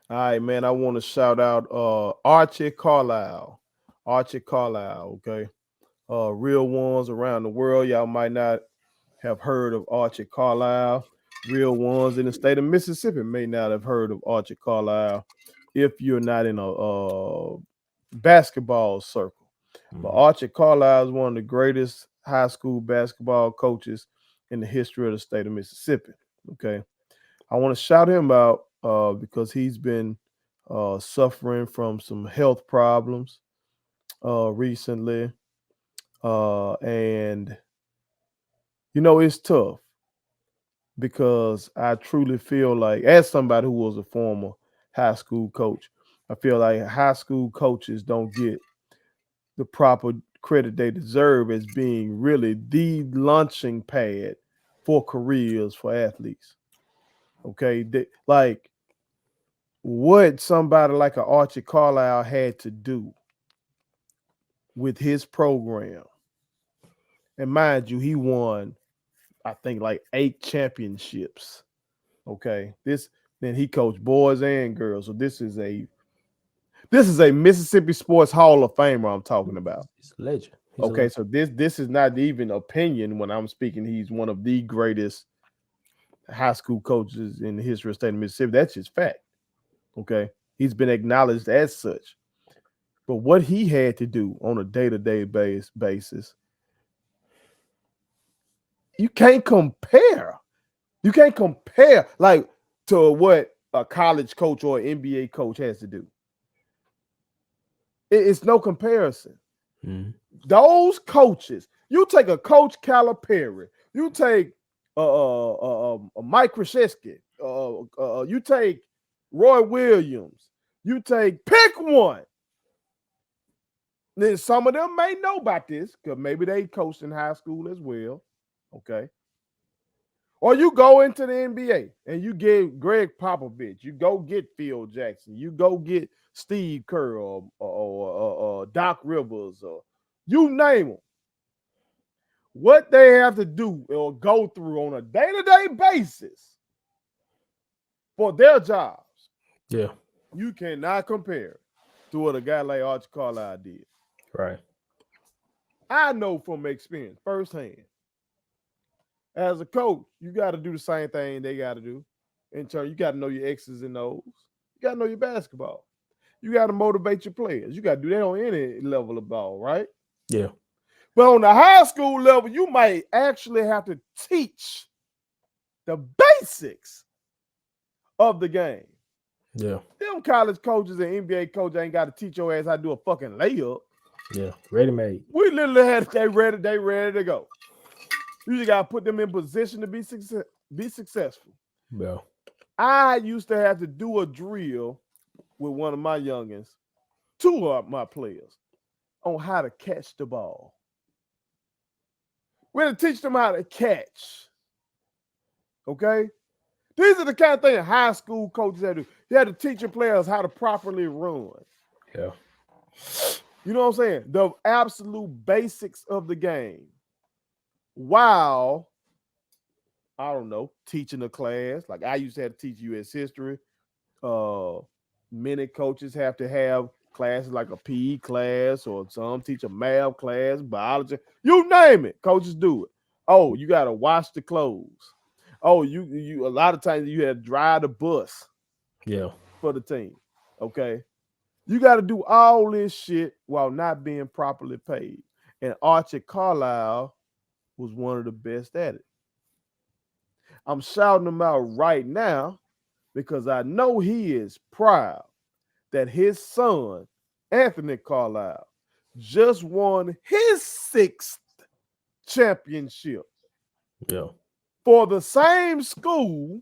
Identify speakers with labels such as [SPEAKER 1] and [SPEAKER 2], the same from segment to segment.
[SPEAKER 1] All right, man. I want to shout out Archie Carlyle. Archie Carlyle, okay. Real ones around the world. Y'all might not have heard of Archie Carlyle. Real ones in the state of Mississippi may not have heard of Archie Carlyle if you're not in a basketball circle. But
[SPEAKER 2] Mhm.
[SPEAKER 1] Archie Carlyle is one of the greatest high school basketball coaches in the history of the state of Mississippi. Okay. I want to shout him out because he's been suffering from some health problems recently. And, it's tough because I truly feel like, as somebody who was a former high school coach, I feel like high school coaches don't get the proper credit they deserve as being really the launching pad for careers for athletes. Okay. Like what somebody like a Archie Carlisle had to do with his program. And mind you, he won, I think, like 8 championships. Okay. Then he coached boys and girls. So this is a Mississippi Sports Hall of Famer I'm talking about.
[SPEAKER 2] He's a legend. He's a
[SPEAKER 1] Okay,
[SPEAKER 2] legend.
[SPEAKER 1] so this is not even opinion when I'm speaking. He's one of the greatest high school coaches in the history of the state of Mississippi. That's just fact. Okay. He's been acknowledged as such. But what he had to do on a day-to-day basis, you can't compare. You can't compare like to what a college coach or an NBA coach has to do. It's no comparison.
[SPEAKER 2] Mhm.
[SPEAKER 1] Those coaches, you take a Coach Calipari, you take Mike Krzyzewski, you take Roy Williams, you pick one. Then some of them may know about this because maybe they coached in high school as well. Okay. Or you go into the NBA and you get Greg Popovich, you go get Phil Jackson, you go get Steve Kerr or Doc Rivers, or you name them. What they have to do or go through on a day-to-day basis for their jobs,
[SPEAKER 2] Yeah.
[SPEAKER 1] you cannot compare to what a guy like Archie Carlisle did.
[SPEAKER 2] Right.
[SPEAKER 1] I know from experience, firsthand. As a coach, you got to do the same thing they got to do. In turn, you got to know your X's and O's. You got to know your basketball. You got to motivate your players. You got to do that on any level of ball, right?
[SPEAKER 2] Yeah.
[SPEAKER 1] But on the high school level, you might actually have to teach the basics of the game.
[SPEAKER 2] Yeah.
[SPEAKER 1] Them college coaches and NBA coaches ain't got to teach your ass how to do a fucking layup.
[SPEAKER 2] Yeah. Ready made.
[SPEAKER 1] We literally had they ready to go. You just gotta put them in position to be successful.
[SPEAKER 2] Yeah.
[SPEAKER 1] I used to have to do a drill with one of my youngins, two of my players, on how to catch the ball. We had to teach them how to catch. Okay? These are the kind of things high school coaches had to do. You had to teach your players how to properly run.
[SPEAKER 2] Yeah.
[SPEAKER 1] You know what I'm saying? The absolute basics of the game. While, I don't know, teaching a class. Like I used to have to teach U.S. history. Many coaches have to have classes like a PE class, or some teach a math class, biology. You name it. Coaches do it. Oh, you got to wash the clothes. Oh, you a lot of times you had to drive the bus
[SPEAKER 2] Yeah.
[SPEAKER 1] for the team. Okay. You got to do all this shit while not being properly paid. And Archie Carlisle was one of the best at it. I'm shouting him out right now because I know he is proud that his son, Anthony Carlyle, just won his 6th championship
[SPEAKER 2] Yeah.
[SPEAKER 1] for the same school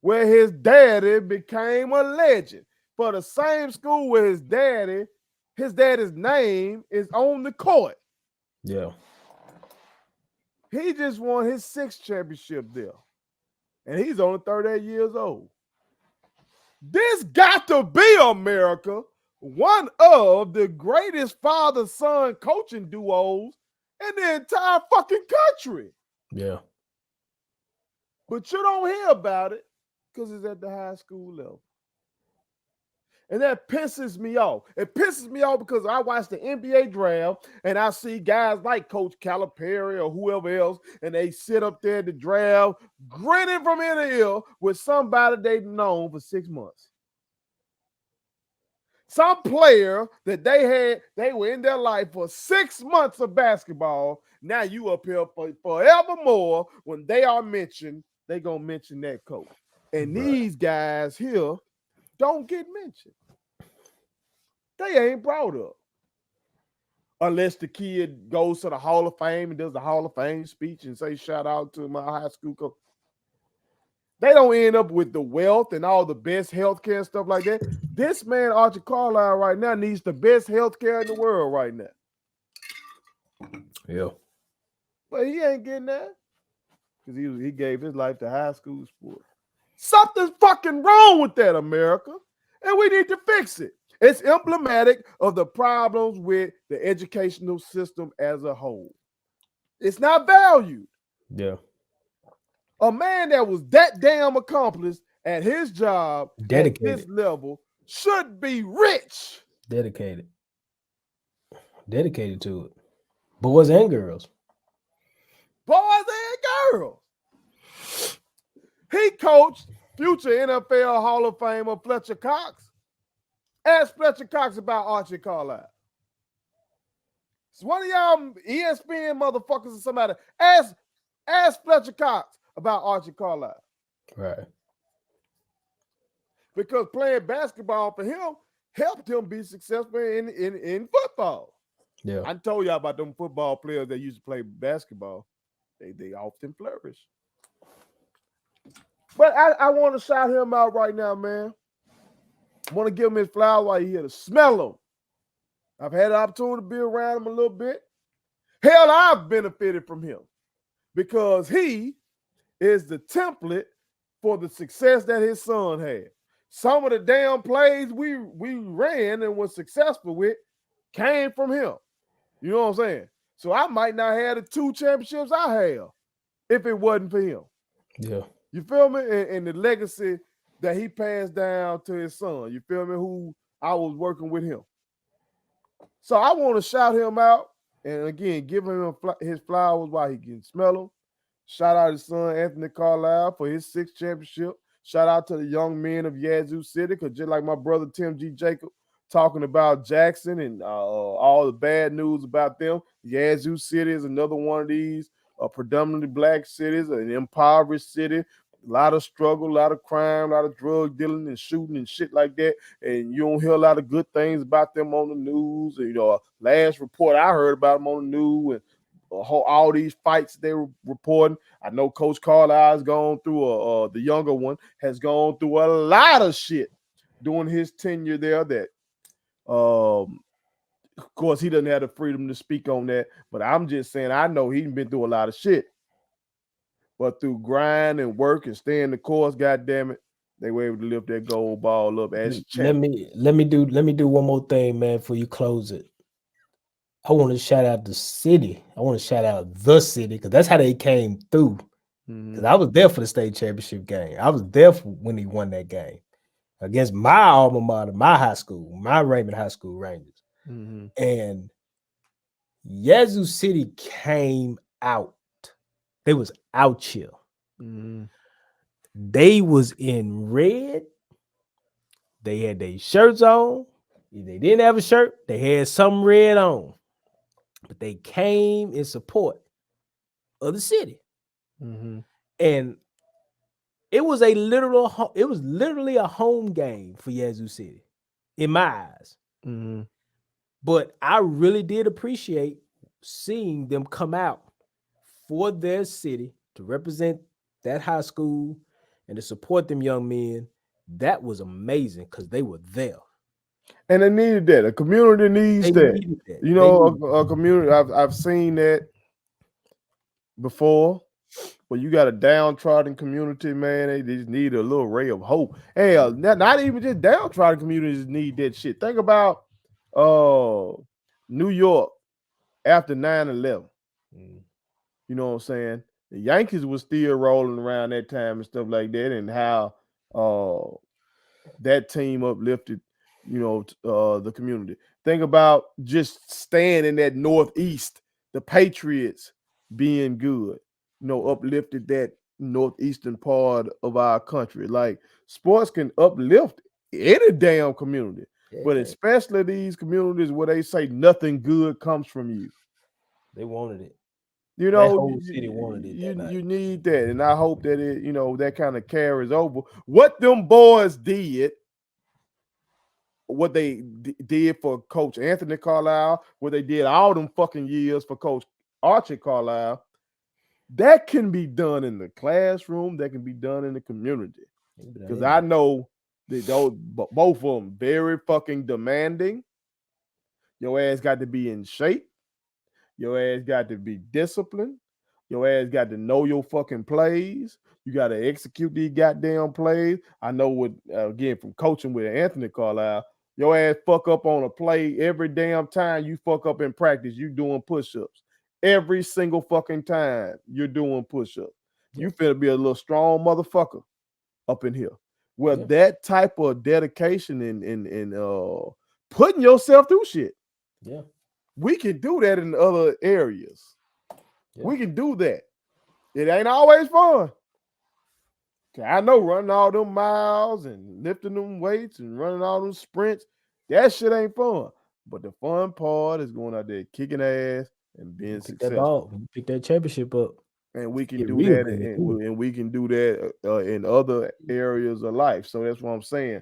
[SPEAKER 1] where his daddy became a legend. For the same school where his daddy's name is on the court.
[SPEAKER 2] Yeah.
[SPEAKER 1] He just won his 6th championship there. And he's only 38 years old. This got to be, America, one of the greatest father-son coaching duos in the entire fucking country.
[SPEAKER 2] Yeah.
[SPEAKER 1] But you don't hear about it because it's at the high school level. And that pisses me off. It pisses me off because I watch the NBA draft and I see guys like Coach Calipari or whoever else, and they sit up there at the draft grinning from ear to ear with somebody they've known for 6 months. Some player that they were in their life for 6 months of basketball. Now you up here for forevermore. When they are mentioned, they gonna mention that coach. And these guys here don't get mentioned. They ain't brought up. Unless the kid goes to the Hall of Fame and does the Hall of Fame speech and say shout out to my high school coach. They don't end up with the wealth and all the best healthcare and stuff like that. This man, Archie Carlyle, right now needs the best healthcare in the world right now.
[SPEAKER 2] Yeah.
[SPEAKER 1] But he ain't getting that because he gave his life to high school sport. Something's fucking wrong with that, America, and we need to fix it. It's emblematic of the problems with the educational system as a whole. It's not valued.
[SPEAKER 2] Yeah.
[SPEAKER 1] A man that was that damn accomplished at his job at this level should be rich.
[SPEAKER 2] Dedicated to it. Boys and girls.
[SPEAKER 1] Boys and girls. He coached future NFL Hall of Famer Fletcher Cox. Ask Fletcher Cox about Archie Carlyle. It's one of y'all ESPN motherfuckers or somebody. Ask Fletcher Cox about Archie Carlyle.
[SPEAKER 2] Right.
[SPEAKER 1] Because playing basketball for him helped him be successful in football.
[SPEAKER 2] Yeah.
[SPEAKER 1] I told y'all about them football players that used to play basketball. They often flourish. But I want to shout him out right now, man. I want to give him his flowers while he's here to smell him. I've had an opportunity to be around him a little bit. Hell, I've benefited from him because he is the template for the success that his son had. Some of the damn plays we ran and was successful with came from him. You know what I'm saying? So I might not have the 2 championships I have if it wasn't for him.
[SPEAKER 2] Yeah.
[SPEAKER 1] You feel me? And the legacy that he passed down to his son. You feel me? Who I was working with him. So I want to shout him out and again give him his flowers while he can smell them. Shout out his son Anthony Carlyle for his 6th championship. Shout out to the young men of Yazoo City, because just like my brother Tim G. Jacob talking about Jackson and all the bad news about them, Yazoo City is another one of these predominantly black cities, an impoverished city, a lot of struggle, a lot of crime, a lot of drug dealing and shooting and shit like that. And you don't hear a lot of good things about them on the news. And, last report I heard about them on the news and all these fights they were reporting. I know Coach Carlisle has gone through the younger one has gone through a lot of shit during his tenure there that of course he doesn't have the freedom to speak on that, but I'm just saying I know he's been through a lot of shit. But through grind and work and staying the course, goddamn it, they were able to lift that gold ball up as champion.
[SPEAKER 2] Let me do one more thing, man, before you close it. I want to shout out the city. I want to shout out the city because that's how they came through. Because I was there for the state championship game. I was there when he won that game against my alma mater, my high school, my Raymond High School Rangers. And Yazoo City came out. They was out here. They was in red. They had their shirts on. If they didn't have a shirt, they had some red on. But they came in support of the city. And it was literally a home game for Yazoo City in my eyes. But I really did appreciate seeing them come out for their city to represent that high school and to support them young men. That was amazing because they were there.
[SPEAKER 1] And they needed that. A community needs that. You know, a community. I've seen that before. But you got a downtrodden community, man. They just need a little ray of hope. Hell, not even just downtrodden communities need that shit. Think about New York after 9/11. You know what I'm saying? The Yankees was still rolling around that time and stuff like that, and how that team uplifted, the community. Think about just staying in that Northeast, the Patriots being good, uplifted that northeastern part of our country. Like sports can uplift any damn community, but
[SPEAKER 2] Yeah,
[SPEAKER 1] especially these communities where they say nothing good comes from you.
[SPEAKER 2] they wanted it.
[SPEAKER 1] You
[SPEAKER 2] That
[SPEAKER 1] know,
[SPEAKER 2] whole
[SPEAKER 1] you,
[SPEAKER 2] city wanted it that night.
[SPEAKER 1] you need that, and I hope that that kind of carries over. What them boys did, what they did for Coach Anthony Carlyle, what they did all them fucking years for Coach Archie Carlyle, that can be done in the classroom. That can be done in the community.
[SPEAKER 2] They be done
[SPEAKER 1] Because I
[SPEAKER 2] anyway.
[SPEAKER 1] know that both of them very fucking demanding. Your ass got to be in shape. Your ass got to be disciplined. Your ass got to know your fucking plays. You got to execute these goddamn plays. I know what again from coaching with Anthony Carlyle. Your ass fuck up on a play every damn time you fuck up in practice. You doing push-ups every single fucking time you're doing push-ups.
[SPEAKER 2] Yeah,
[SPEAKER 1] You finna be a little strong motherfucker up in here. Well,
[SPEAKER 2] yeah,
[SPEAKER 1] that type of dedication and putting yourself through shit,
[SPEAKER 2] yeah,
[SPEAKER 1] we can do that in other areas.
[SPEAKER 2] yeah.
[SPEAKER 1] We can do that. It ain't always fun. I know running all them miles and lifting them weights and running all them sprints, that shit ain't fun. But the fun part is going out there kicking ass and
[SPEAKER 2] You
[SPEAKER 1] being
[SPEAKER 2] pick that
[SPEAKER 1] successful.
[SPEAKER 2] ball, you pick that championship up,
[SPEAKER 1] And we can
[SPEAKER 2] get
[SPEAKER 1] do
[SPEAKER 2] real
[SPEAKER 1] that,
[SPEAKER 2] big too.
[SPEAKER 1] and we can do that in other areas of life. So that's what I'm saying.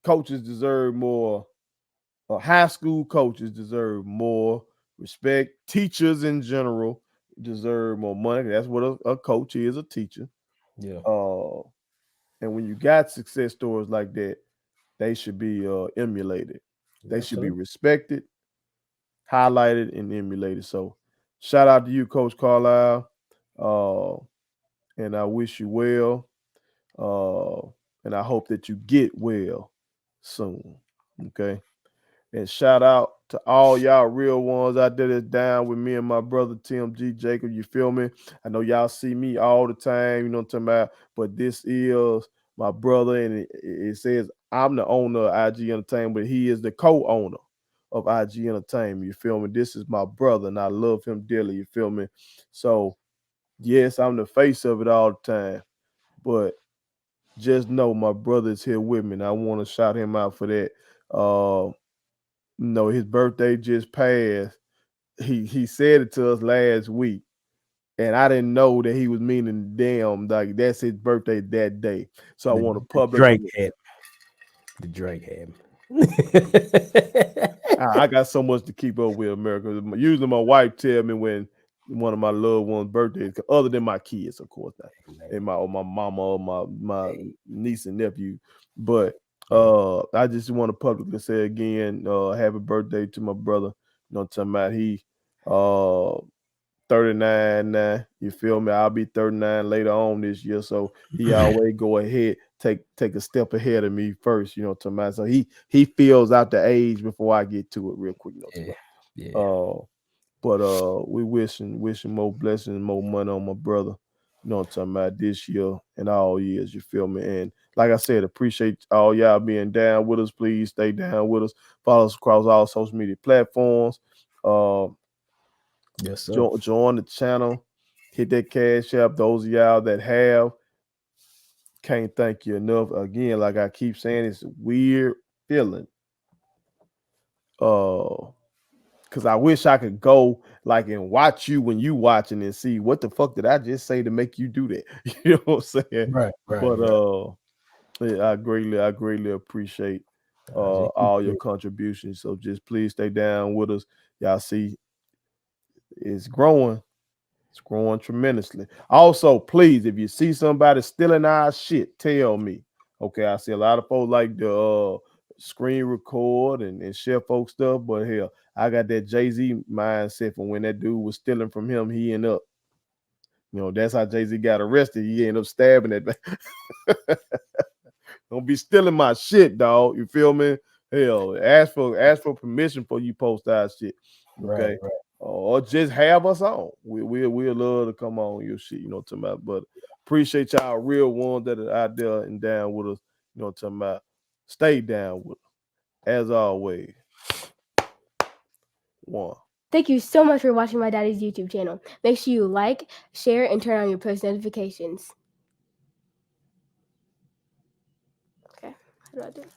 [SPEAKER 1] Coaches deserve more. High school coaches deserve more respect. Teachers in general deserve more money. That's what a coach is, a teacher.
[SPEAKER 2] Yeah,
[SPEAKER 1] Uh, and when you got success stories like that, they should be emulated. They
[SPEAKER 2] yes,
[SPEAKER 1] should be
[SPEAKER 2] sir.
[SPEAKER 1] respected, highlighted, and emulated. So, shout out to you, Coach Carlisle, uh, and I wish you well. Uh, and I hope that you get well soon. Okay. And shout out to all y'all real ones out there that's down with me and my brother Tim G. Jacob. You feel me? I know y'all see me all the time, you know what I'm talking about? But this is my brother, and it says I'm the owner of IG Entertainment, but he is the co-owner of IG Entertainment. You feel me? This is my brother, and I love him dearly. You feel me? So, yes, I'm the face of it all the time, but just know my brother is here with me, and I want to shout him out for that. No, his birthday just passed. He said it to us last week, and I didn't know that he was meaning damn like that's his birthday that day. So I want to
[SPEAKER 2] The Drake
[SPEAKER 1] publicly.
[SPEAKER 2] had the Drake had.
[SPEAKER 1] I got so much to keep up with America. Usually, my wife tell me when one of my loved ones' birthdays, other than my kids, of course, not, and my or my mama or my
[SPEAKER 2] Hey,
[SPEAKER 1] niece and nephew. But
[SPEAKER 2] hey,
[SPEAKER 1] I just want to publicly say again, happy birthday to my brother. You know what I'm talking about? He uh 39 now. You feel me? I'll be 39 later on this year. So he always go ahead, take a step ahead of me first, you know, to my so he feels out the age before I get to it real quick, you know, to
[SPEAKER 2] yeah,
[SPEAKER 1] my
[SPEAKER 2] yeah.
[SPEAKER 1] but we wishing more blessings, more money on my brother. You know what I'm talking about this year and all years, you feel me? And like I said, appreciate all y'all being down with us. Please stay down with us. Follow us across all social media platforms. Uh
[SPEAKER 2] Yes, sir.
[SPEAKER 1] join the channel, hit that cash app. Those of y'all that have, can't thank you enough. Again, like I keep saying, it's a weird feeling. Uh, because I wish I could go like and watch you when you watching and see what the fuck did I just say to make you do that. You know what I'm saying?
[SPEAKER 2] Right, right,
[SPEAKER 1] But
[SPEAKER 2] right.
[SPEAKER 1] yeah, I greatly appreciate
[SPEAKER 2] Just keep
[SPEAKER 1] all your
[SPEAKER 2] it.
[SPEAKER 1] contributions. So just please stay down with us. Y'all see it's growing. It's growing tremendously. Also, please, if you see somebody stealing our shit, tell me. Okay, I see a lot of folks like the screen record and share folk stuff, but hell, I got that Jay-Z mindset from when that dude was stealing from him, he ended up, that's how Jay-Z got arrested. He ended up stabbing that. Don't be stealing my shit, dog. You feel me? Hell, ask for permission before you post our shit.
[SPEAKER 2] Right,
[SPEAKER 1] Okay.
[SPEAKER 2] right.
[SPEAKER 1] Or just have us on. We'll love to come on your shit, you know what I'm talking about. But appreciate y'all real ones that are out there and down with us, you know what I'm talking about. Stay down with her. As always, one.
[SPEAKER 3] Thank you so much for watching my daddy's YouTube channel. Make sure you like, share, and turn on your post notifications. Okay, how do I do it?